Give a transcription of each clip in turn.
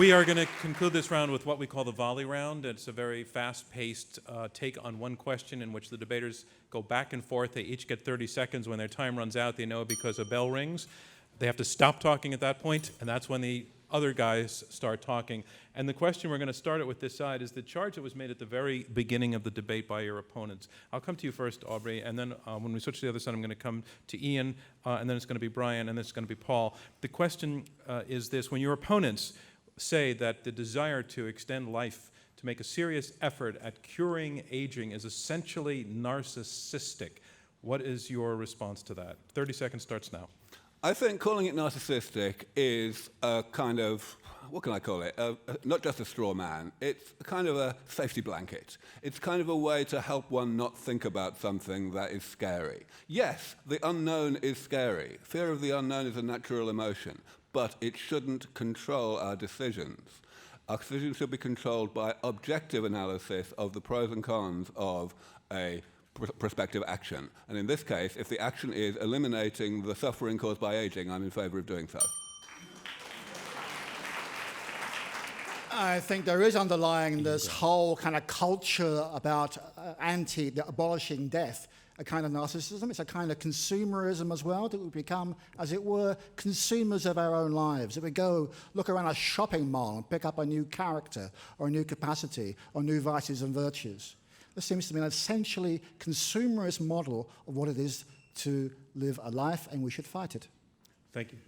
We are going to conclude this round with what we call the volley round. It's a very fast-paced take on one question in which the debaters go back and forth. They each get 30 seconds. When their time runs out, they know because a bell rings. They have to stop talking at that point, and that's when the other guys start talking. And the question we're going to start it with this side is the charge that was made at the very beginning of the debate by your opponents. I'll come to you first, Aubrey, and then when we switch to the other side, I'm going to come to Ian, and then it's going to be Brian, and then it's going to be Paul. The question is this: when your opponents say that the desire to extend life, to make a serious effort at curing aging is essentially narcissistic, what is your response to that? 30 seconds starts now. I think calling it narcissistic is a kind of, what can I call it? Not just a straw man. It's kind of a safety blanket. It's kind of a way to help one not think about something that is scary. Yes, the unknown is scary. Fear of the unknown is a natural emotion, but it shouldn't control our decisions. Our decisions should be controlled by objective analysis of the pros and cons of a prospective action. And in this case, if the action is eliminating the suffering caused by aging, I'm in favor of doing so. I think there is underlying this whole kind of culture about abolishing death, a kind of narcissism. It's a kind of consumerism as well, that we become, as it were, consumers of our own lives. That we go look around a shopping mall and pick up a new character or a new capacity or new vices and virtues. This seems to be an essentially consumerist model of what it is to live a life, and we should fight it. Thank you.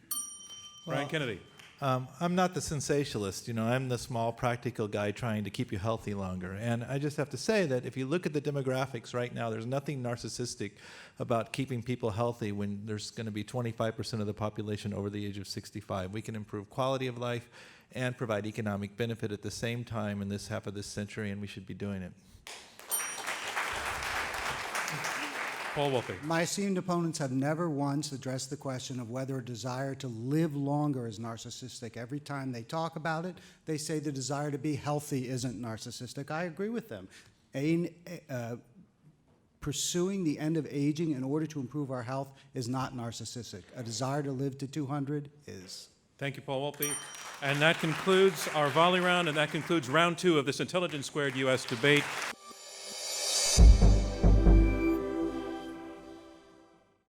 Brian Kennedy. I'm not the sensationalist. You know, I'm the small, practical guy trying to keep you healthy longer. And I just have to say that if you look at the demographics right now, there's nothing narcissistic about keeping people healthy when there's going to be 25% of the population over the age of 65. We can improve quality of life and provide economic benefit at the same time in this half of this century, and we should be doing it. Paul Wolfe. My esteemed opponents have never once addressed the question of whether a desire to live longer is narcissistic. Every time they talk about it, they say the desire to be healthy isn't narcissistic. I agree with them. Pursuing the end of aging in order to improve our health is not narcissistic. A desire to live to 200 is. Thank you, Paul Wolfe. And that concludes our volley round, and that concludes round 2 of this Intelligence Squared U.S. debate.